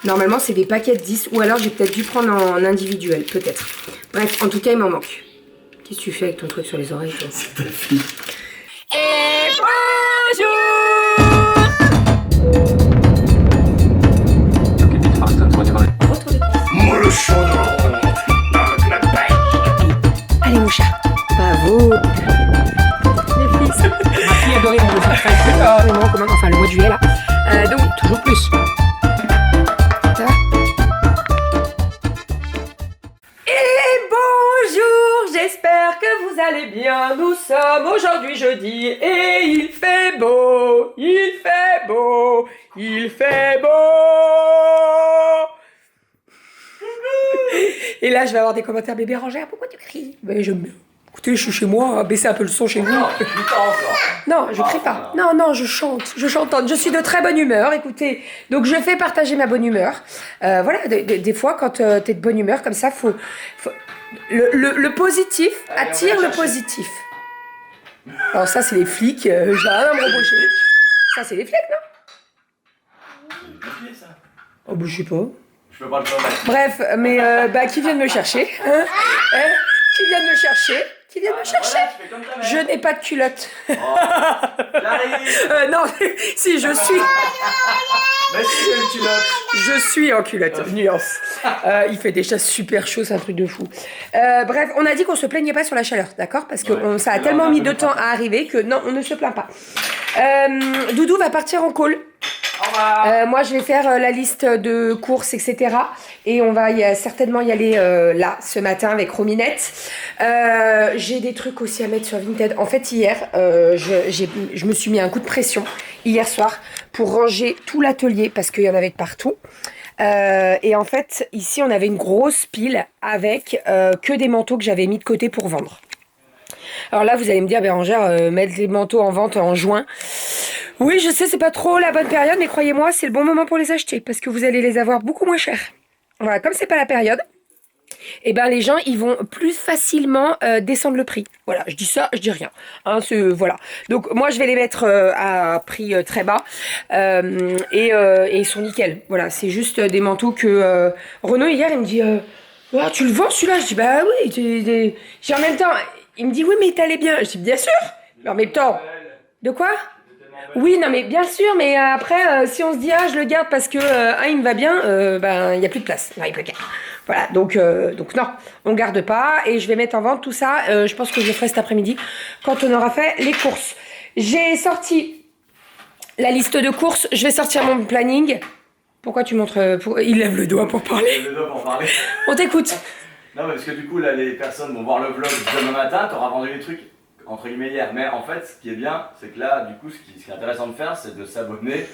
Normalement, c'est des paquets de 10. Ou alors, j'ai peut-être dû prendre en individuel, peut-être. Bref, en tout cas, il m'en manque. Qu'est-ce que tu fais avec ton truc sur les oreilles, toi? C'est ta fille. Et bonjour! Moi le chaudron, avec la paille. Allez, mon chat. Bravo. Les fils. Ma fille adorait mon dessin. Enfin, le mois de juillet, là. Donc, toujours plus. Ça va? Et bonjour, j'espère que vous allez bien. Nous sommes aujourd'hui jeudi et il fait beau, il fait beau, il fait beau. Et là, je vais avoir des commentaires. Bébé Rangère, pourquoi tu cries? Ben, j'aime bien. Écoutez, je suis chez moi, baissez un peu le son chez vous. Non, je crie pas. Non, non, je chante, je chantante. Je suis de très bonne humeur, écoutez. Donc, je fais partager ma bonne humeur. Voilà, des fois, quand t'es de bonne humeur, comme ça, faut... Le positif attire le positif. Alors ça, c'est les flics. J'ai rien à me reprocher. Ça, c'est les flics, non? Oh, bah, je sais pas. Je peux pas le faire. Bref, mais qui viennent me chercher, hein, qui viennent me chercher, qui viennent me chercher. Je n'ai pas de culotte. Oh, j'arrive. Non, si, je suis... Mais si j'ai une culotte. Je suis en culotte, nuance. Il fait déjà super chaud, c'est un truc de fou. Bref, on a dit qu'on se plaignait pas sur la chaleur, d'accord? Parce que ça a tellement mis de temps à arriver que non, on ne se plaint pas. Doudou va partir en call. Moi, je vais faire la liste de courses, etc. Et on va certainement y aller là, ce matin, avec Rominette. J'ai des trucs aussi à mettre sur Vinted. En fait, hier, je me suis mis un coup de pression, hier soir, pour ranger tout l'atelier, parce qu'il y en avait de partout. Et en fait, ici, on avait une grosse pile avec que des manteaux que j'avais mis de côté pour vendre. Alors là, vous allez me dire, Bérangère, mettre les manteaux en vente en juin. Oui, je sais, c'est pas trop la bonne période, mais croyez-moi, c'est le bon moment pour les acheter, parce que vous allez les avoir beaucoup moins chers. Voilà, comme c'est pas la période, et ben les gens, ils vont plus facilement descendre le prix. Voilà, je dis ça, je dis rien. Hein, voilà. Donc moi, je vais les mettre à prix très bas, et ils sont nickel. Voilà, c'est juste des manteaux que Renaud hier, il me dit, ah, tu le vends celui-là? Je dis, bah oui, j'ai en même temps. Il me dit, oui, mais t'allais bien. Je dis, bien sûr, mais en même temps. De quoi? Oui, non, mais bien sûr, mais après, si on se dit, ah, je le garde parce que il me va bien, il n'y a plus de place. Non, il peut pas. Voilà, donc non, on garde pas et je vais mettre en vente tout ça. Je pense que je le ferai cet après-midi quand on aura fait les courses. J'ai sorti la liste de courses, je vais sortir mon planning. Pourquoi tu montres il lève le doigt pour parler. Il lève le doigt pour parler. On t'écoute. Non, mais parce que du coup, là, les personnes vont voir le vlog demain matin, t'auras vendu les trucs entre guillemets hier. Mais en fait, ce qui est bien, c'est que là, du coup, ce qui est intéressant de faire, c'est de s'abonner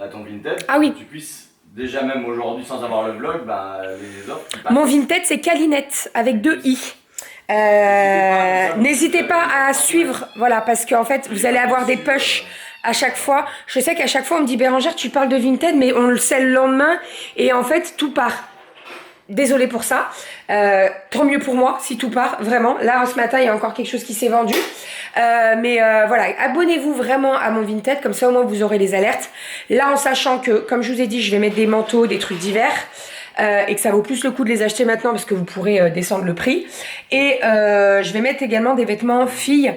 à ton Vinted. Ah oui. Que tu puisses, déjà même aujourd'hui, sans avoir le vlog, les offres qui passent. Mon Vinted, c'est Calinette, avec 2 i. N'hésitez pas à suivre, voilà, parce qu'en fait, vous allez avoir des pushs à chaque fois. Je sais qu'à chaque fois, on me dit, Bérangère, tu parles de Vinted, mais on le sait le lendemain, et en fait, tout part. Désolée pour ça, tant mieux pour moi si tout part, vraiment. Là, ce matin, il y a encore quelque chose qui s'est vendu. Voilà, abonnez-vous vraiment à mon Vinted, comme ça au moins vous aurez les alertes. Là, en sachant que, comme je vous ai dit, je vais mettre des manteaux, des trucs d'hiver, et que ça vaut plus le coup de les acheter maintenant parce que vous pourrez descendre le prix. Et je vais mettre également des vêtements filles,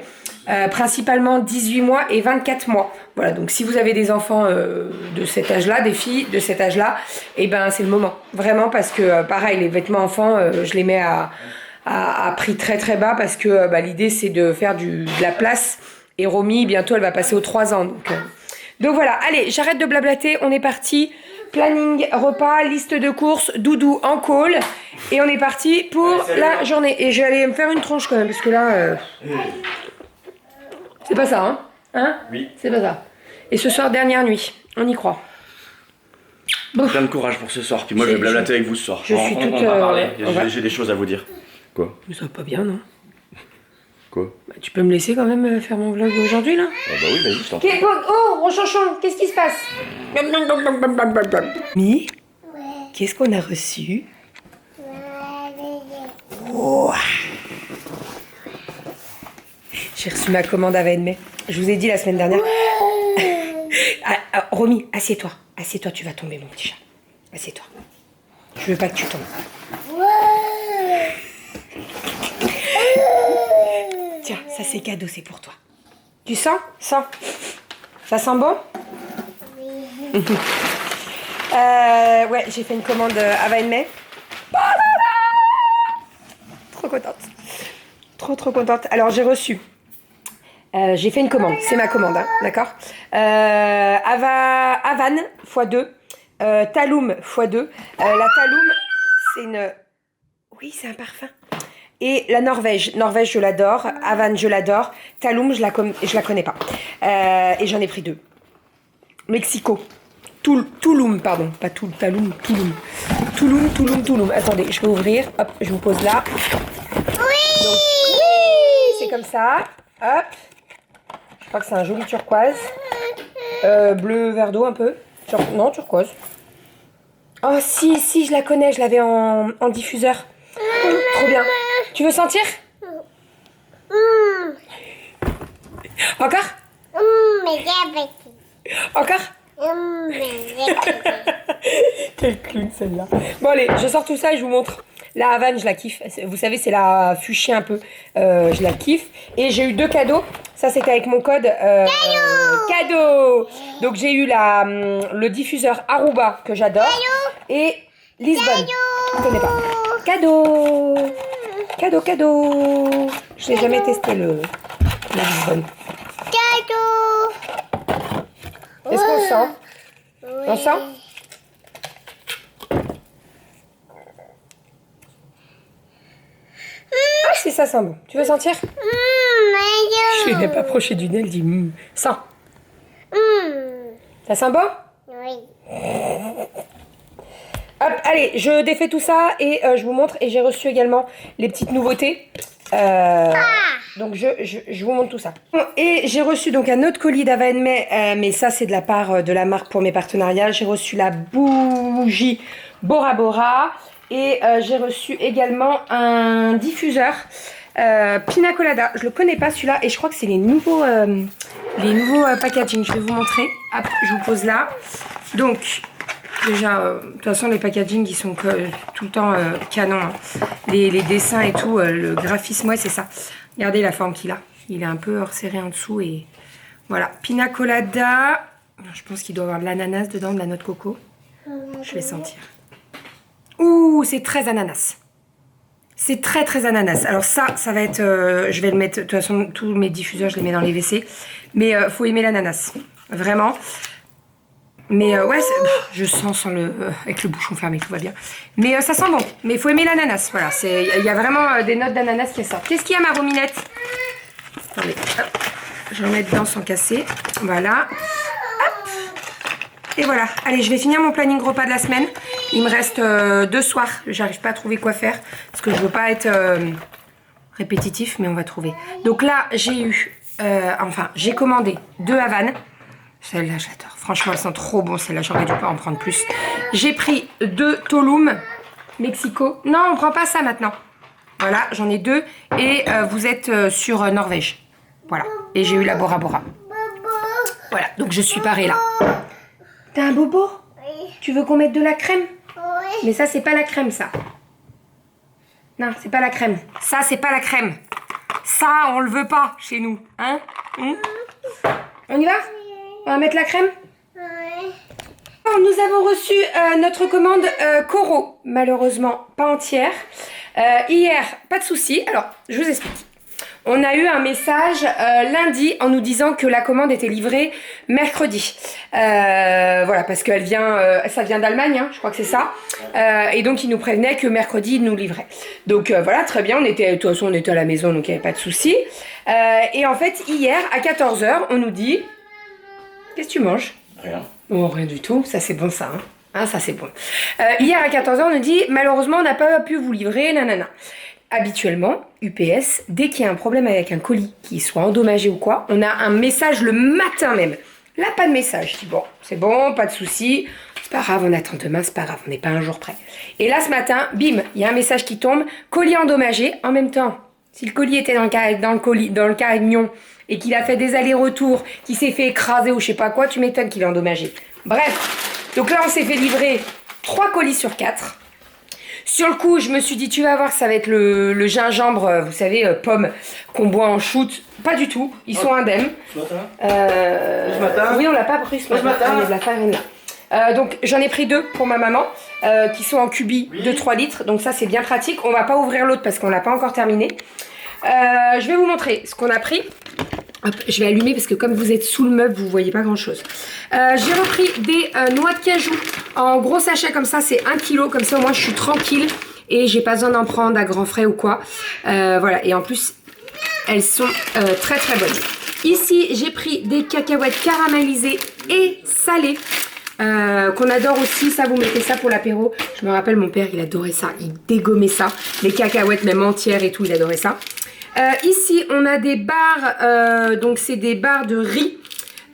principalement 18 mois et 24 mois. Voilà, donc si vous avez des enfants de cet âge-là, des filles de cet âge-là, et ben c'est le moment. Vraiment, parce que pareil, les vêtements enfants, je les mets à prix très très bas parce que l'idée c'est de faire de la place. Et Romy, bientôt, elle va passer aux 3 ans. Donc voilà, allez, j'arrête de blablater, on est parti. Planning, repas, liste de courses, Doudou en call. Et on est parti pour la journée. Et je vais aller me faire une tronche quand même, parce que là... C'est pas ça, hein? Hein? Oui. C'est pas ça. Et ce soir, dernière nuit. On y croit. Bon. Plein de courage pour ce soir. Puis moi, je vais blablater avec vous ce soir. On va parler. J'ai des choses à vous dire. Quoi? Mais ça va pas bien, non? Quoi? Tu peux me laisser quand même faire mon vlog aujourd'hui, là? Bah oui, vas-y, je t'en prie. Oh, Ronchonchon, qu'est-ce qui se passe? Mi? Ouais. Qu'est-ce qu'on a reçu? Oh. J'ai reçu ma commande à Edmé. Je vous ai dit la semaine dernière. Romy, assieds-toi. Assieds-toi, tu vas tomber, mon petit chat. Assieds-toi. Je veux pas que tu tombes. Tiens, ça c'est cadeau, c'est pour toi. Tu sens? Sens. Ça sent bon? Oui. Ouais, j'ai fait une commande à May. Trop contente. Trop contente. Alors j'ai reçu. J'ai fait une commande. C'est ma commande, hein, d'accord? Havan x2. Taloum x2. La Taloum, c'est une... Oui, c'est un parfum. Et la Norvège. Norvège, je l'adore. Havan, je l'adore. Taloum, je la connais pas. Et j'en ai pris 2. Mexico. Tulum, pardon. Pas Taloum, Tulum. Tulum. Attendez, je vais ouvrir. Hop, je vous pose là. Oui. Donc, oui, c'est comme ça. Hop. Je crois que c'est un joli turquoise. Bleu verre d'eau un peu. Non, turquoise. Oh si, je la connais. Je l'avais en diffuseur. Trop bien. Tu veux sentir? Encore? Encore? Quelle clown celle-là. Bon allez, je sors tout ça et je vous montre. La Havane, je la kiffe. Vous savez, c'est la fuchsia un peu. Je la kiffe. Et j'ai eu 2 cadeaux. Ça, c'était avec mon code cadeau. Donc j'ai eu le diffuseur Aruba que j'adore. Et Lisbonne. Je ne connais pas. Cadeau. Je n'ai jamais testé le Lisbonne. Est-ce qu'on sent? On sent? Ah si, ça sent bon. Tu veux sentir? Je ne l'ai pas approché du nez, elle dit sens. Ça sent bon? Oui. Hop, allez, je défais tout ça et je vous montre. Et j'ai reçu également les petites nouveautés. Donc je vous montre tout ça. Et j'ai reçu donc un autre colis d'Ava May, mais ça c'est de la part de la marque pour mes partenariats. J'ai reçu la bougie Bora Bora et j'ai reçu également un diffuseur Pina Colada. Je le connais pas celui-là et je crois que c'est les nouveaux packaging. Je vais vous montrer. Hop, je vous pose là. Donc déjà, de toute façon les packaging ils sont tout le temps canon. Hein. Les dessins et tout, le graphisme, ouais c'est ça. Regardez la forme qu'il a. Il est un peu resserré en dessous et voilà. Pina Colada. Je pense qu'il doit y avoir de l'ananas dedans, de la noix de coco. Je vais sentir. Ouh, c'est très ananas. C'est très ananas. Alors ça va être... je vais le mettre... De toute façon, tous mes diffuseurs, je les mets dans les WC. Mais faut aimer l'ananas. Vraiment. Mais ouais, je sens sans avec le bouchon fermé, tout va bien. Mais ça sent bon. Mais il faut aimer l'ananas. Voilà, il y a vraiment des notes d'ananas qui sortent. Qu'est-ce qu'il y a, ma rominette? Attendez, hop. Je vais en mettre dedans sans casser. Voilà. Hop. Et voilà. Allez, je vais finir mon planning repas de la semaine. Il me reste 2 soirs. J'arrive pas à trouver quoi faire. Parce que je veux pas être répétitif, mais on va trouver. Donc là, j'ai eu... j'ai commandé 2 Havane. Celle-là, j'adore. Franchement, elles sont trop bonnes. Celle-là, j'aurais dû pas en prendre plus. J'ai pris 2 Tulum, Mexico. Non, on prend pas ça maintenant. Voilà, j'en ai 2. Et vous êtes sur Norvège. Voilà. Et j'ai eu la Bora Bora. Voilà, donc je suis parée là. T'as un bobo? Oui. Tu veux qu'on mette de la crème? Oui. Mais ça, c'est pas la crème, ça. Non, c'est pas la crème. Ça, c'est pas la crème. Ça, on le veut pas chez nous. Hein? On y va? On va mettre la crème? Oui. Alors, nous avons reçu notre commande Coro. Malheureusement, pas entière. Hier, pas de souci. Alors, je vous explique. On a eu un message lundi en nous disant que la commande était livrée mercredi. Voilà, parce qu'elle vient, ça vient d'Allemagne, hein, je crois que c'est ça. Et donc, ils nous prévenaient que mercredi, ils nous livraient. Donc, voilà, très bien. De toute façon, on était à la maison, donc il n'y avait pas de souci. Et en fait, hier, à 14 h, on nous dit... Qu'est-ce que tu manges? Rien. Oh, rien du tout. Ça, c'est bon, ça. Hein. Ah, ça, c'est bon. Hier, à 14 h, on nous dit, malheureusement, on n'a pas pu vous livrer, nanana. Habituellement, UPS, dès qu'il y a un problème avec un colis, qu'il soit endommagé ou quoi, on a un message le matin même. Là, pas de message. Je dis, bon, c'est bon, pas de souci. C'est pas grave, on attend demain, c'est pas grave, on n'est pas un jour près. Et là, ce matin, bim, il y a un message qui tombe, colis endommagé. En même temps, si le colis était dans le camion et qu'il a fait des allers-retours, qu'il s'est fait écraser ou je sais pas quoi, tu m'étonnes qu'il est endommagé. Bref, donc là, on s'est fait livrer 3 colis sur 4. Sur le coup, je me suis dit, tu vas voir, ça va être le gingembre, vous savez, pomme qu'on boit en shoot. Pas du tout, ils sont indemnes. Ce matin Oui, on l'a pas pris ce matin. Ah, il y a de la farine là. Donc j'en ai pris 2 pour ma maman, qui sont en cubi de 3 litres. Donc ça, c'est bien pratique. On va pas ouvrir l'autre parce qu'on l'a pas encore terminé. Je vais vous montrer ce qu'on a pris. Hop, je vais allumer parce que comme vous êtes sous le meuble, vous voyez pas grand chose. J'ai repris des noix de cajou en gros sachet comme ça, c'est 1 kg, comme ça au moins je suis tranquille et j'ai pas besoin d'en prendre à grands frais ou quoi. Voilà, et en plus elles sont très très bonnes. Ici j'ai pris des cacahuètes caramélisées et salées. Qu'on adore aussi, ça vous mettez ça pour l'apéro. Je me rappelle mon père il adorait ça, il dégommait ça, les cacahuètes même entières et tout, il adorait ça. Ici on a des barres, donc c'est des barres de riz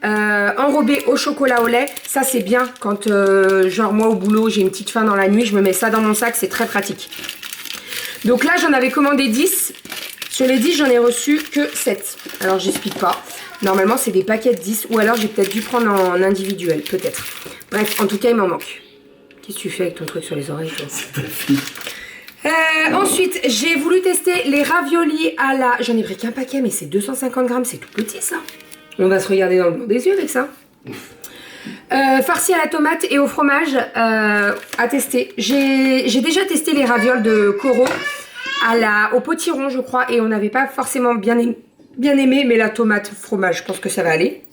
enrobées au chocolat au lait. Ça c'est bien quand genre moi au boulot j'ai une petite faim dans la nuit, je me mets ça dans mon sac, c'est très pratique. Donc là j'en avais commandé 10. Sur les 10 j'en ai reçu que 7. Alors j'explique pas. Normalement c'est des paquets de 10 ou alors j'ai peut-être dû prendre en individuel, peut-être. Bref, en tout cas il m'en manque. Qu'est-ce que tu fais avec ton truc sur les oreilles? C'est ta fille. Ensuite, j'ai voulu tester les raviolis à la... J'en ai pris qu'un paquet, mais c'est 250 grammes, c'est tout petit ça. On va se regarder dans le blanc des yeux avec ça. Farci à la tomate et au fromage à tester. J'ai déjà testé les ravioles de Coro au potiron, je crois, et on n'avait pas forcément bien aimé, mais la tomate, fromage, je pense que ça va aller.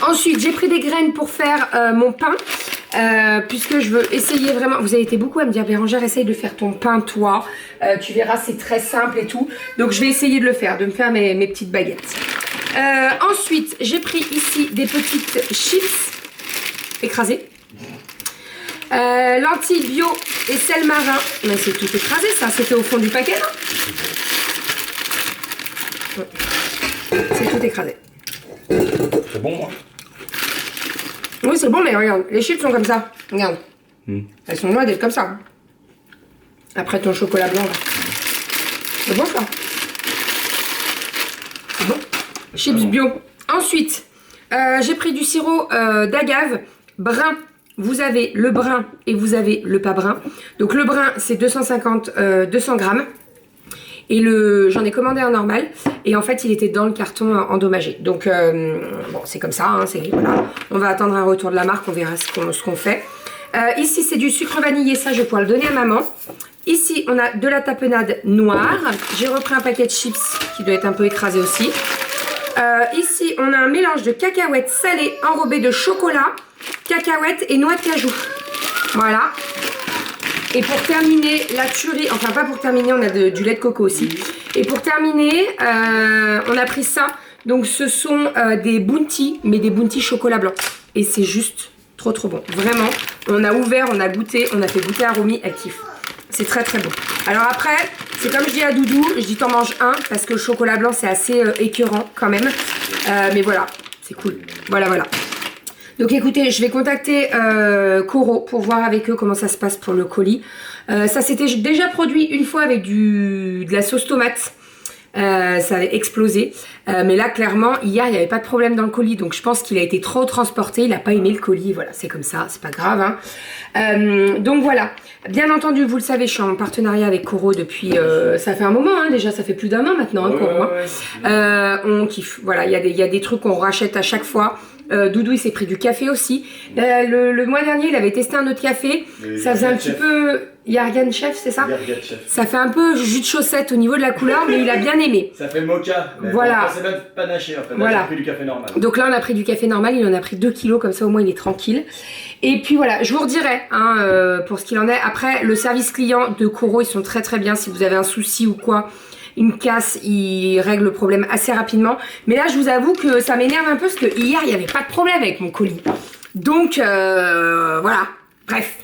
Ensuite, j'ai pris des graines pour faire mon pain. Puisque je veux essayer vraiment, vous avez été beaucoup à me dire Bérangère, essaye de faire ton pain toi, tu verras c'est très simple et tout, donc je vais essayer de le faire, de me faire mes petites baguettes. Ensuite j'ai pris ici des petites chips écrasées, lentilles bio et sel marin, mais c'est tout écrasé ça, c'était au fond du paquet non? C'est tout écrasé. C'est bon moi. Oui, c'est bon, mais regarde, les chips sont comme ça. Regarde. Elles sont loin d'être comme ça. Après ton chocolat blanc, là. C'est bon, ça. C'est bon. Chips bio. Ensuite, j'ai pris du sirop d'agave brun. Vous avez le brun et vous avez le pas brun. Donc, le brun, c'est 200 grammes. Et j'en ai commandé un normal et en fait il était dans le carton endommagé. Donc bon c'est comme ça, hein, voilà. On va attendre un retour de la marque, on verra ce qu'on fait. Ici c'est du sucre vanillé, ça je vais pouvoir le donner à maman. Ici on a de la tapenade noire. J'ai repris un paquet de chips qui doit être un peu écrasé aussi. Ici on a un mélange de cacahuètes salées enrobées de chocolat, cacahuètes et noix de cajou. Voilà. Et pour terminer, la tuerie, enfin pas pour terminer, on a du lait de coco aussi. Et pour terminer, on a pris ça. Donc ce sont des bounty, mais des bounty chocolat blanc. Et c'est juste trop trop bon. Vraiment, on a ouvert, on a goûté, on a fait goûter à Romy, elle kiffe. C'est très très bon. Alors après, c'est comme je dis à Doudou, je dis t'en manges un, parce que le chocolat blanc c'est assez écœurant quand même. Mais voilà, c'est cool. Voilà, voilà. Donc écoutez, je vais contacter Coro pour voir avec eux comment ça se passe pour le colis. Ça s'était déjà produit une fois avec de la sauce tomate. Ça avait explosé. Mais là, clairement, hier, il n'y avait pas de problème dans le colis. Donc je pense qu'il a été trop transporté. Il n'a pas aimé le colis. Voilà, c'est comme ça, c'est pas grave. Hein. Donc voilà. Bien entendu, vous le savez, je suis en partenariat avec Coro depuis... ça fait un moment, hein, déjà. Ça fait plus d'un an maintenant, hein, Coro. Hein. On kiffe. Voilà, il y a des trucs qu'on rachète à chaque fois. Doudou il s'est pris du café aussi. Le mois dernier il avait testé un autre café. Ça faisait un petit peu Yargan Chef, c'est ça? Yargan Chef. Ça fait un peu jus de chaussette au niveau de la couleur, mais il a bien aimé. Ça fait mocha. Voilà. C'est même panaché en fait. Voilà. Là, j'ai pris du café normal. Donc là on a pris du café normal, il en a pris 2 kilos, comme ça au moins il est tranquille. Et puis voilà, je vous redirai hein, pour ce qu'il en est. Après le service client de Coro, ils sont très très bien. Si vous avez un souci ou quoi, une casse, il règle le problème assez rapidement. Mais là, je vous avoue que ça m'énerve un peu parce que hier, il n'y avait pas de problème avec mon colis. Donc, voilà. Bref,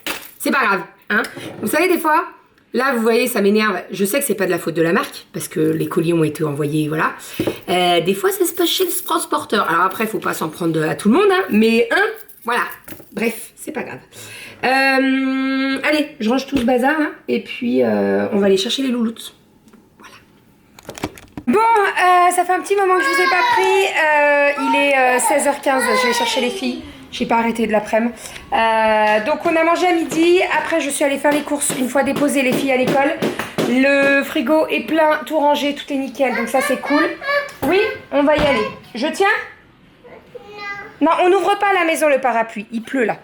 c'est pas grave. Hein. Vous savez, des fois, là, vous voyez, ça m'énerve. Je sais que c'est pas de la faute de la marque parce que les colis ont été envoyés, voilà. Des fois, ça se passe chez le transporteur. Alors après, faut pas s'en prendre à tout le monde, hein. Mais, voilà. Bref, c'est pas grave. Allez, je range tout ce bazar, là. Et puis, on va aller chercher les louloutes. Bon, ça fait un petit moment que je vous ai pas pris. Il est 16h15, je vais chercher les filles. J'ai pas arrêté de l'après-midi. Donc on a mangé à midi. Après je suis allée faire les courses une fois déposées les filles à l'école. Le frigo est plein, tout rangé, tout est nickel. Donc ça c'est cool. Oui, on va y aller. Je tiens? Non, on n'ouvre pas la maison le parapluie. Il pleut là.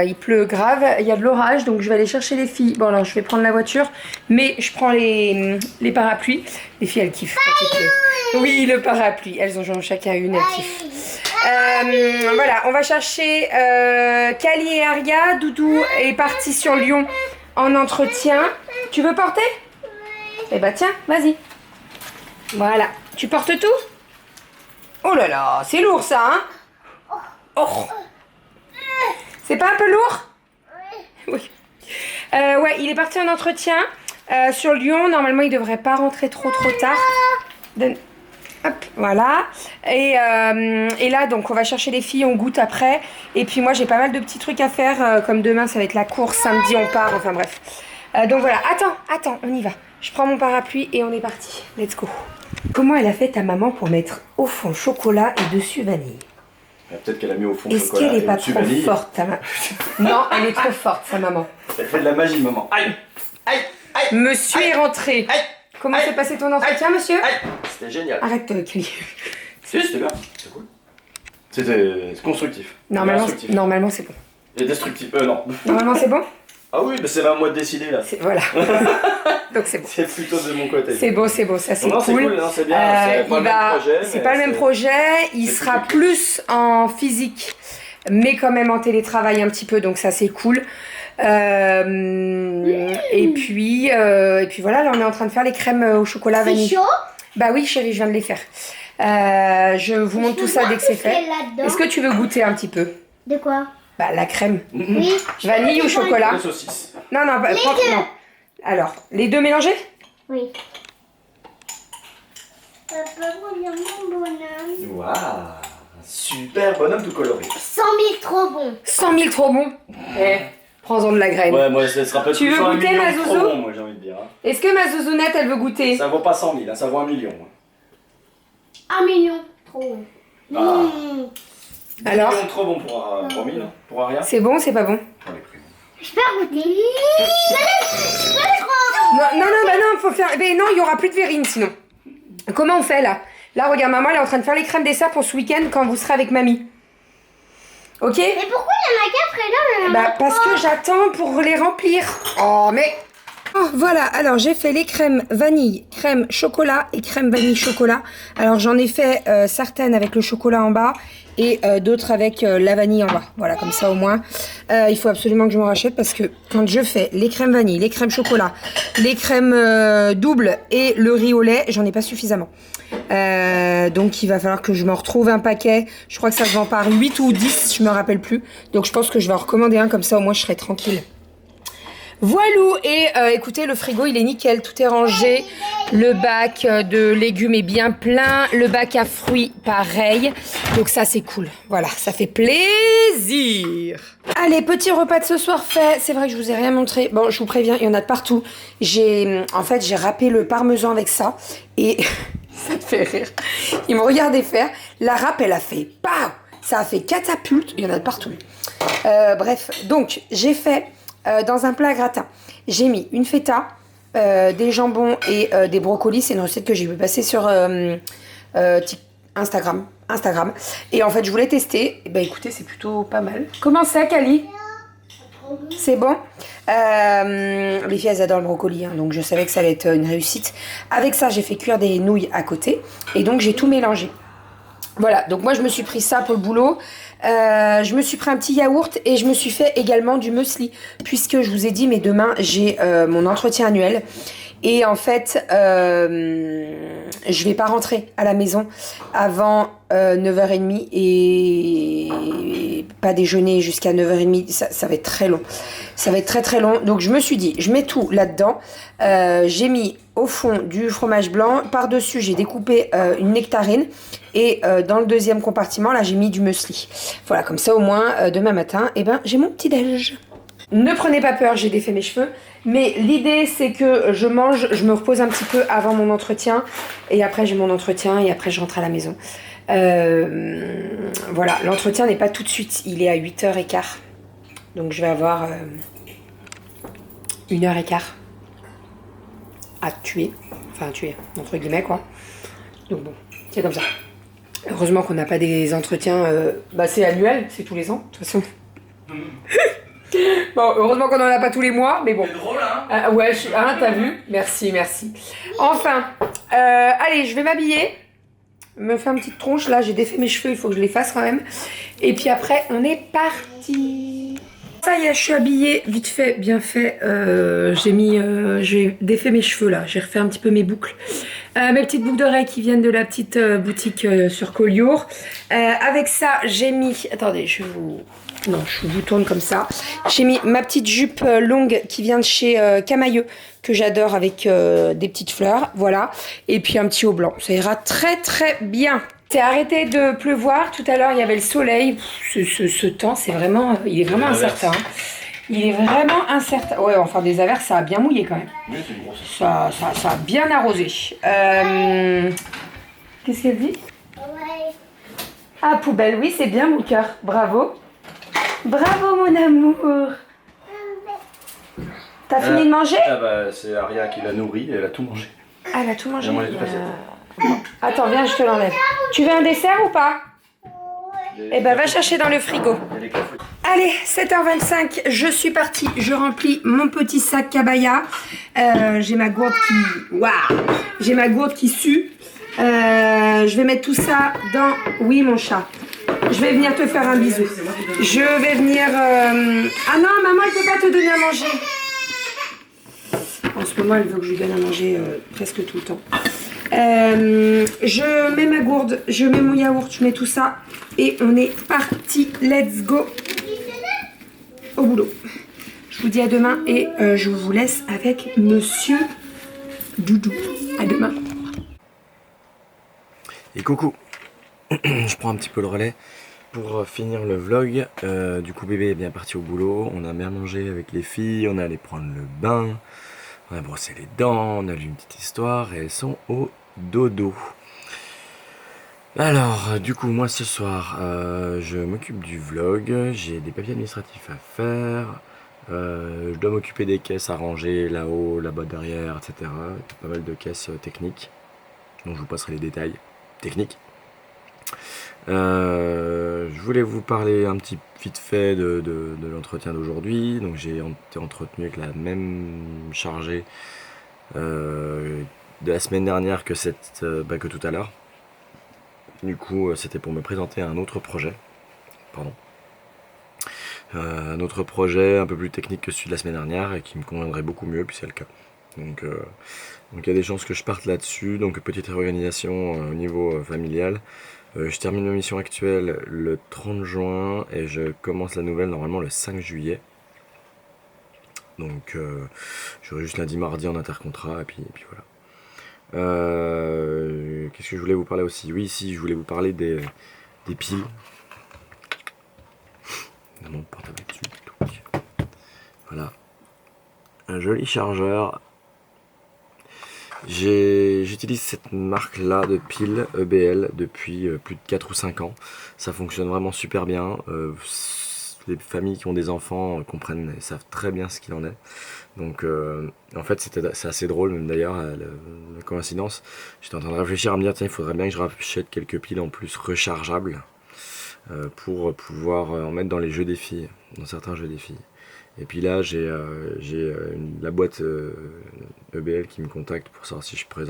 Il pleut grave. Il y a de l'orage, donc je vais aller chercher les filles. Bon alors je vais prendre la voiture, mais je prends les parapluies. Les filles elles kiffent quand il pleut. Oui, le parapluie. Elles en ont chacun une, elles kiffent. Voilà, on va chercher Kali et Aria. Doudou est parti sur Lyon en entretien. Tu veux porter? Eh bah tiens, vas-y. Voilà. Tu portes tout? Oh là là, c'est lourd ça, hein? Oh. C'est pas un peu lourd? Oui. Ouais, il est parti en entretien sur Lyon. Normalement, il devrait pas rentrer trop tard. Hop, voilà. Et là, donc, on va chercher les filles, on goûte après. Et puis moi, j'ai pas mal de petits trucs à faire. Comme demain, ça va être la course. Samedi, on part. Enfin bref. Donc voilà. Attends, on y va. Je prends mon parapluie et on est parti. Let's go. Comment elle a fait ta maman pour mettre au fond chocolat et dessus vanille? Peut-être qu'elle a mis au fond Est-ce chocolat qu'elle est et pas au-dessus trop vanille. forte, ta maman? Non, elle est trop forte, sa maman. Elle fait de la magie, maman. Aïe, aïe, aïe. Monsieur est rentré. Aïe. Comment s'est passé ton entretien, monsieur? Aïe. C'était génial. Arrête, Kelly. Si, c'était bien. C'est cool. C'était constructif. Normalement, Instructif. normalement c'est bon. Et destructif. Non. Normalement, c'est bon? Ah oui, mais c'est à moi de décider là. Voilà. Donc c'est bon. C'est plutôt de mon côté. C'est beau, ça c'est Non, c'est cool. cool, non, c'est bien. C'est pas le même projet. C'est mais pas le même projet. Il c'est sera plutôt plus en physique, mais quand même en télétravail un petit peu, donc ça c'est cool. Et puis voilà, là on est en train de faire les crèmes au chocolat C'est vanille. chaud? Bah oui, chérie, je viens de les faire. Je vous montre tout ça dès que c'est fait. Est-ce que tu veux goûter un petit peu? De quoi? Bah la crème. Oui. Vanille ou chocolat? De saucisse. Non, Les deux. non. Alors, les deux mélangés? Oui. Papa, regarde mon bonhomme. Waouh. Super bonhomme tout coloré. 100 000 trop bon. 100 000 trop bon. Prends-en de la graine. Ouais, moi ça sera peut-être Tu plus veux un goûter, million ma trop zouzou bon, moi j'ai envie de dire. Hein. Est-ce que ma zouzounette, elle veut goûter? Ça vaut pas 100 000, hein, ça vaut 1 million. 1 million trop bon. Ah. Alors? 1 million trop bon pour 1000, hein, pour Aria. C'est bon, c'est pas bon? Pour les prix. Je peux goûter. Non, faut faire... Mais non, il y aura plus de verrine sinon. Comment on fait là? Là, regarde, maman, elle est en train de faire les crèmes dessert pour ce week-end quand vous serez avec mamie. Ok? Mais pourquoi il y en a 4 et là, Bah, parce que j'attends pour les remplir. Oh, mais... Oh, voilà, alors j'ai fait les crèmes vanille, crème chocolat et crème vanille chocolat. Alors j'en ai fait certaines avec le chocolat en bas et d'autres avec la vanille en bas. Voilà, comme ça au moins. Il faut absolument que je m'en rachète parce que quand je fais les crèmes vanille, les crèmes chocolat, les crèmes doubles et le riz au lait, j'en ai pas suffisamment. Donc il va falloir que je m'en retrouve un paquet. Je crois que ça se vend par 8 ou 10, je me rappelle plus. Donc je pense que je vais en recommander un comme ça au moins je serai tranquille. Voilou, et écoutez, le frigo il est nickel, tout est rangé, le bac de légumes est bien plein, le bac à fruits pareil, donc ça c'est cool, voilà, ça fait plaisir. Allez, petit repas de ce soir fait, c'est vrai que je vous ai rien montré, bon je vous préviens, il y en a de partout, en fait j'ai râpé le parmesan avec ça, et ça te fait rire, ils m'ont regardé faire, la râpe elle a fait pow, ça a fait catapulte, il y en a de partout. Bref, donc j'ai fait... dans un plat gratin, j'ai mis une feta, des jambons et des brocolis. C'est une recette que j'ai vu passer sur Instagram. Et en fait, je voulais tester. Et ben écoutez, c'est plutôt pas mal. Comment ça, Kali? C'est bon. Les filles, elles adorent le brocoli, hein, donc je savais que ça allait être une réussite. Avec ça, j'ai fait cuire des nouilles à côté. Et donc, j'ai tout mélangé. Voilà, donc moi, je me suis pris ça pour le boulot. Je me suis pris un petit yaourt et je me suis fait également du muesli puisque je vous ai dit mais demain j'ai mon entretien annuel et en fait je vais pas rentrer à la maison avant 9h30 et pas déjeuner jusqu'à 9h30, ça va être très long, ça va être très long, donc je me suis dit je mets tout là-dedans. J'ai mis au fond du fromage blanc, par-dessus j'ai découpé une nectarine et dans le deuxième compartiment là j'ai mis du muesli. Voilà, comme ça au moins demain matin j'ai mon petit déj. Ne prenez pas peur, j'ai défait mes cheveux, mais l'idée c'est que je mange, je me repose un petit peu avant mon entretien et après j'ai mon entretien et après je rentre à la maison. Voilà, l'entretien n'est pas tout de suite, il est à 8h15. Donc je vais avoir 1h15 à tuer. Enfin à tuer, entre guillemets quoi. Donc bon, c'est comme ça. Heureusement qu'on n'a pas des entretiens, c'est annuel, c'est tous les ans, de toute façon. Bon, heureusement qu'on n'en a pas tous les mois, mais bon. C'est drôle, hein. Ouais, t'as vu? Merci, merci. Enfin, allez, je vais m'habiller. Me faire une petite tronche, là, j'ai défait mes cheveux, il faut que je les fasse quand même. Et puis après, on est parti. Ça y est, je suis habillée, vite fait, bien fait. J'ai défait mes cheveux là, j'ai refait un petit peu mes boucles. Mes petites boucles d'oreilles qui viennent de la petite boutique sur Collioure. Avec ça, j'ai mis... Attendez, je vous tourne comme ça. J'ai mis ma petite jupe longue qui vient de chez Camailleux, que j'adore, avec des petites fleurs, voilà. Et puis un petit haut blanc, ça ira très très bien. C'est arrêté de pleuvoir, tout à l'heure il y avait le soleil. Ce temps, c'est vraiment, il est vraiment incertain. Il est vraiment incertain. Ouais, enfin des averses, ça a bien mouillé quand même. Oui, c'est une grosse. Ça a bien arrosé. Qu'est-ce qu'elle dit? Ouais. Ah, poubelle, oui, c'est bien mon cœur. Bravo. Bravo mon amour. T'as fini de manger? Ah bah c'est Aria qui l'a nourri, elle a tout mangé. Ah, elle a tout mangé. Elle a mangé toute l'assiette. Bon. Attends, viens, je te l'enlève. Tu veux un dessert ou pas? Eh ben, va chercher dans le frigo. Allez, 7h25, je suis partie. Je remplis mon petit sac cabaya. J'ai ma gourde qui... Waouh! J'ai ma gourde qui sue. Je vais mettre tout ça dans... Oui, mon chat. Je vais venir te faire un bisou. Je vais venir... Ah non, maman, elle peut pas te donner à manger. En ce moment, elle veut que je lui donne à manger presque tout le temps. Je mets ma gourde, je mets mon yaourt, je mets tout ça. Et on est parti. Let's go au boulot. Je vous dis à demain et je vous laisse avec Monsieur Doudou. À demain. Et coucou. Je prends un petit peu le relais pour finir le vlog. Du coup bébé est bien parti au boulot. On a bien mangé avec les filles, on est allé prendre le bain. On a brossé les dents, on a lu une petite histoire et elles sont au dodo. Alors, du coup, moi ce soir, je m'occupe du vlog, j'ai des papiers administratifs à faire, je dois m'occuper des caisses à ranger là-haut, là-bas derrière, etc. Pas mal de caisses techniques, dont je vous passerai les détails techniques. Je voulais vous parler un petit vite fait de l'entretien d'aujourd'hui. Donc j'ai été entretenu avec la même chargée de la semaine dernière que que tout à l'heure. Du coup c'était pour me présenter un autre projet. Pardon. Un autre projet un peu plus technique que celui de la semaine dernière et qui me conviendrait beaucoup mieux, puis c'est le cas. Donc il y a des chances que je parte là-dessus. Donc petite réorganisation au niveau familial. Je termine ma mission actuelle le 30 juin et je commence la nouvelle normalement le 5 juillet. Donc j'aurai juste lundi mardi en intercontrat et puis voilà. Qu'est-ce que je voulais vous parler aussi? Oui, si, je voulais vous parler des piles. Mon portable dessus. Voilà. Un joli chargeur. J'utilise cette marque là de piles EBL depuis plus de 4 ou 5 ans. Ça fonctionne vraiment super bien. Les familles qui ont des enfants comprennent et savent très bien ce qu'il en est. Donc en fait c'est assez drôle même d'ailleurs la coïncidence. J'étais en train de réfléchir à me dire tiens il faudrait bien que je rachète quelques piles en plus rechargeables pour pouvoir en mettre dans les jeux des filles, dans certains jeux des filles. Et puis là j'ai la boîte EBL qui me contacte pour savoir si je peux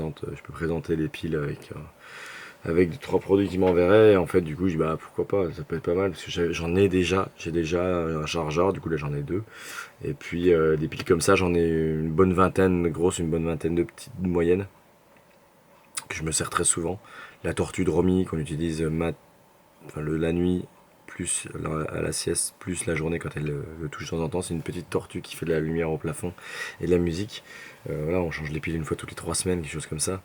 présenter des piles avec 3 produits qui m'enverraient. Et en fait du coup je dis bah pourquoi pas, ça peut être pas mal parce que j'ai déjà un chargeur, du coup là j'en ai 2. Et puis des piles comme ça j'en ai une bonne vingtaine grosses, une bonne vingtaine de petites moyennes que je me sers très souvent. La tortue de Romy qu'on utilise la nuit plus à la sieste, plus la journée quand elle le touche de temps en temps. C'est une petite tortue qui fait de la lumière au plafond et de la musique. Voilà, on change les piles une fois toutes les 3 semaines, quelque chose comme ça.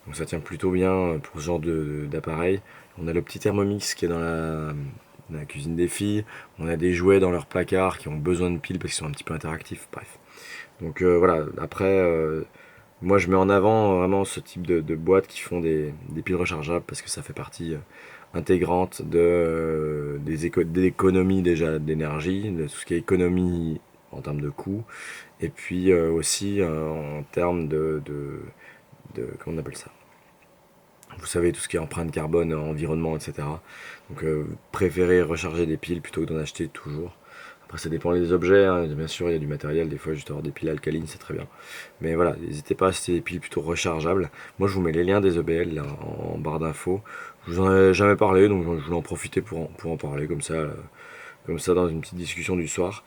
Donc ça tient plutôt bien pour ce genre d'appareil. On a le petit Thermomix qui est dans la cuisine des filles. On a des jouets dans leur placard qui ont besoin de piles parce qu'ils sont un petit peu interactifs. Bref. Donc voilà, après... moi je mets en avant vraiment ce type de boîtes qui font des piles rechargeables parce que ça fait partie intégrante d'économie déjà d'énergie, de tout ce qui est économie en termes de coûts, et puis aussi en termes comment on appelle ça? Vous savez, tout ce qui est empreinte carbone, environnement, etc. Donc préférez recharger des piles plutôt que d'en acheter toujours. Après ça dépend des objets, hein. Bien sûr il y a du matériel, des fois juste avoir des piles alcalines c'est très bien. Mais voilà, n'hésitez pas à acheter des piles plutôt rechargeables. Moi je vous mets les liens des EBL là, en barre d'infos. Je vous en ai jamais parlé donc je voulais en profiter pour en parler comme ça dans une petite discussion du soir.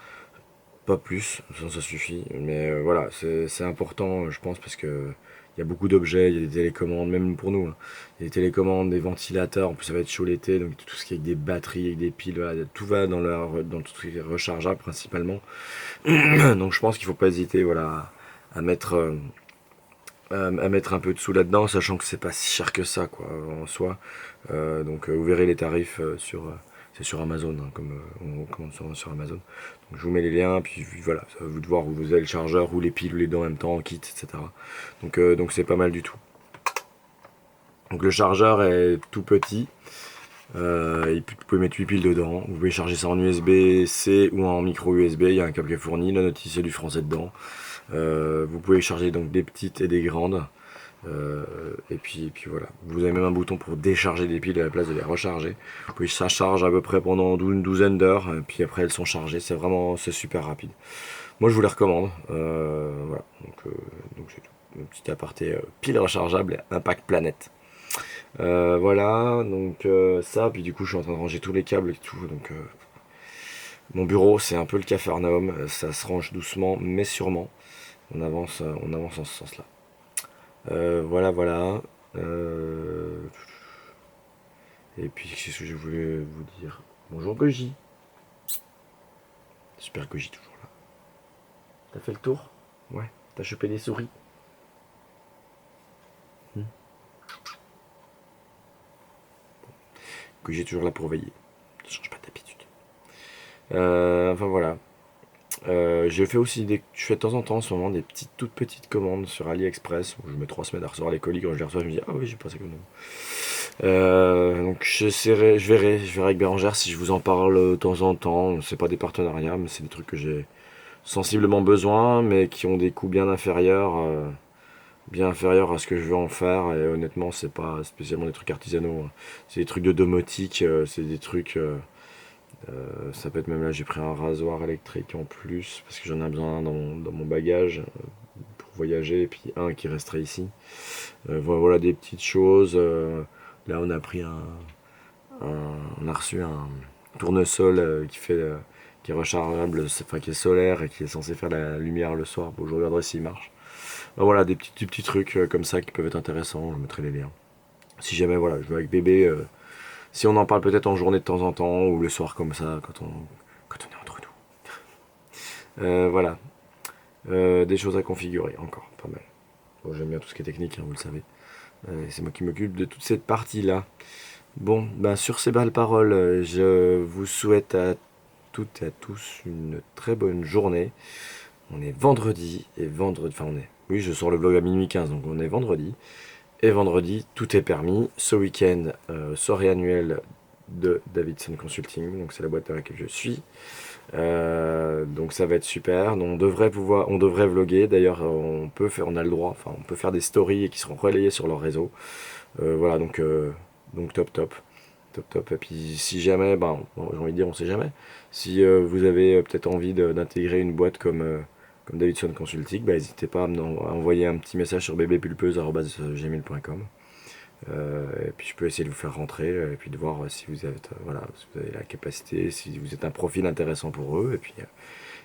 Pas plus, ça suffit. Mais voilà, c'est important je pense parce que il y a beaucoup d'objets, il y a des télécommandes, même pour nous. Hein. Il y a des télécommandes, des ventilateurs, en plus ça va être chaud l'été, donc tout ce qui est avec des batteries, avec des piles, voilà, tout va dans tout ce qui est rechargeable principalement. Donc je pense qu'il ne faut pas hésiter voilà, à mettre un peu de sous là-dedans, sachant que c'est pas si cher que ça quoi, en soi. Donc vous verrez les tarifs c'est sur Amazon, hein, comme on commande sur Amazon. Donc je vous mets les liens, puis voilà, ça va vous de voir où vous avez le chargeur, ou les piles, ou les deux en même temps, en kit, etc. Donc c'est pas mal du tout. Donc le chargeur est tout petit, et puis vous pouvez mettre 8 piles dedans, vous pouvC charger ça en USB-C ou en micro USB, il y a un câble qui est fourni, la notice c'est du français dedans. Vous pouvez charger donc des petites et des grandes. Et puis voilà, vous avez même un bouton pour décharger des piles à la place de les recharger. Puis ça charge à peu près pendant une douzaine d'heures, et puis après elles sont chargées, c'est super rapide. Moi je vous les recommande, voilà, donc c'est tout. Un petit aparté pile rechargeable et impact planète. Voilà, donc ça, puis du coup je suis en train de ranger tous les câbles et tout, donc mon bureau c'est un peu le capharnaüm, ça se range doucement mais sûrement, on avance en ce sens là. Voilà. Et puis, qu'est-ce que je voulais vous dire? Bonjour Goji. Super Goji, toujours là. T'as fait le tour? Ouais. T'as chopé des souris? Goji est toujours là pour veiller. Ça change pas d'habitude. Enfin voilà. Je fais de temps en temps en ce moment des toutes petites commandes sur AliExpress où je mets 3 semaines à recevoir les colis. Quand je les reçois, je me dis ah oui, j'ai pas ça comme donc je verrai avec Bérangère si je vous en parle de temps en temps. C'est pas des partenariats, mais c'est des trucs que j'ai sensiblement besoin, mais qui ont des coûts bien inférieurs à ce que je veux en faire. Et honnêtement, c'est pas spécialement des trucs artisanaux. Hein. C'est des trucs de domotique, c'est des trucs. Ça peut être même là, j'ai pris un rasoir électrique en plus parce que j'en ai besoin dans mon bagage pour voyager, et puis un qui resterait ici. Voilà des petites choses. Là on a pris on a reçu un tournesol qui est rechargeable, enfin qui est solaire et qui est censé faire la lumière le soir. Bon, je regarderai s'il marche. Voilà des petits trucs comme ça qui peuvent être intéressants. Je mettrai les liens. Si jamais voilà, je vais avec bébé. Si on en parle peut-être en journée de temps en temps, ou le soir comme ça, quand on est entre nous. Voilà. Des choses à configurer, encore, pas mal. Bon, j'aime bien tout ce qui est technique, hein, vous le savez. C'est moi qui m'occupe de toute cette partie-là. Bon, sur ces belles paroles, je vous souhaite à toutes et à tous une très bonne journée. On est vendredi, oui, je sors le vlog à minuit 15, donc on est vendredi. Et vendredi, tout est permis. Ce week-end, soirée annuelle de Davidson Consulting. Donc c'est la boîte dans laquelle je suis. Donc ça va être super. Donc, on devrait vlogger. D'ailleurs, on a le droit. Enfin, on peut faire des stories qui seront relayées sur leur réseau. Voilà, donc top. Et puis si jamais, j'ai envie de dire, on sait jamais. Si vous avez peut-être envie d'intégrer une boîte comme Davidson Consulting, n'hésitez pas à envoyer un petit message sur bbpulpeuse@gmail.com. Et puis je peux essayer de vous faire rentrer et puis de voir si vous avez la capacité, si vous êtes un profil intéressant pour eux,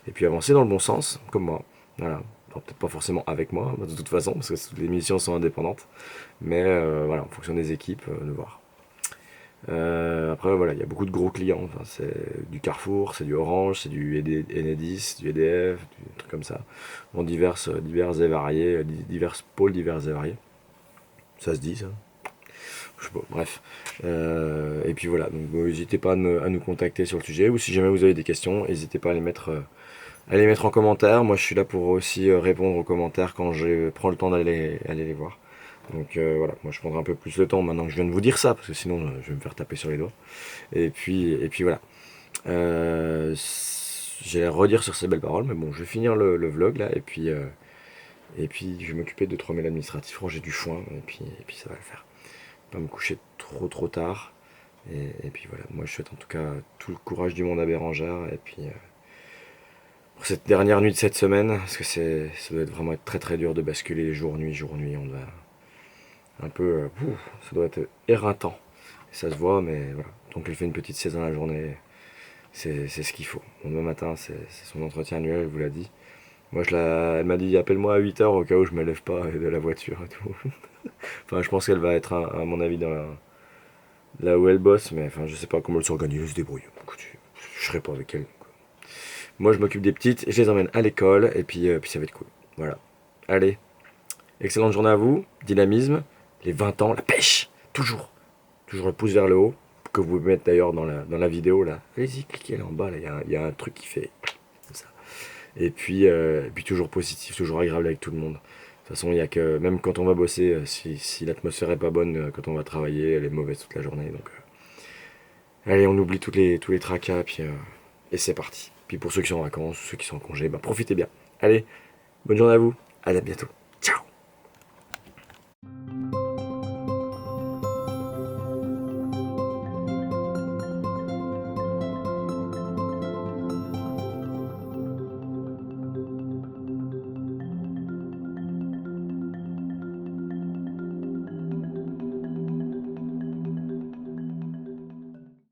et puis avancer dans le bon sens, comme moi. Voilà. Peut-être pas forcément avec moi, de toute façon, parce que toutes les missions sont indépendantes, mais voilà, en fonction des équipes, de voir. Après voilà, il y a beaucoup de gros clients, enfin, c'est du Carrefour, c'est du Orange, c'est du Enedis, du EDF, des trucs comme ça, bon, divers et variés, divers pôles divers et variés, ça se dit ça, je sais pas, bref, et puis voilà, donc n'hésitez pas à nous contacter sur le sujet, ou si jamais vous avez des questions, n'hésitez pas à les mettre en commentaire. Moi je suis là pour aussi répondre aux commentaires quand je prends le temps d'aller les voir. Donc voilà, moi je prendrai un peu plus de temps maintenant que je viens de vous dire ça, parce que sinon je vais me faire taper sur les doigts. Et puis voilà. J'allais redire sur ces belles paroles, mais bon, je vais finir le vlog là, et puis je vais m'occuper de 3 mails administratifs, ranger du foin, et puis ça va le faire. Pas me coucher trop tard. Et puis voilà, moi je souhaite en tout cas tout le courage du monde à Bérangère, et puis pour cette dernière nuit de cette semaine, parce que ça doit vraiment être très dur de basculer les jours-nuit, on doit un peu, ça doit être éreintant, et ça se voit, mais voilà, donc elle fait une petite sieste dans la journée, c'est ce qu'il faut. Bon, demain matin c'est son entretien annuel, elle vous l'a dit. Moi elle m'a dit appelle-moi à 8h au cas où je me lève pas de la voiture et tout. Enfin je pense qu'elle va être à mon avis là où elle bosse, mais enfin je sais pas comment elle s'organise, elle se débrouille. Écoute, je serai pas avec elle. Quoi. Moi je m'occupe des petites, je les emmène à l'école, et puis ça va être cool. Voilà. Allez, excellente journée à vous, dynamisme, les 20 ans, la pêche, toujours le pouce vers le haut, que vous pouvez mettre d'ailleurs dans la vidéo là. Allez-y, cliquez là en bas, là, il y a un truc qui fait comme ça. Et puis toujours positif, toujours agréable avec tout le monde. De toute façon, il y a que, même quand on va bosser, si l'atmosphère est pas bonne, quand on va travailler, elle est mauvaise toute la journée. Donc, allez, on oublie tous les tracas, puis, et c'est parti. Puis pour ceux qui sont en vacances, ceux qui sont en congé, bah, profitez bien. Allez, bonne journée à vous, à bientôt.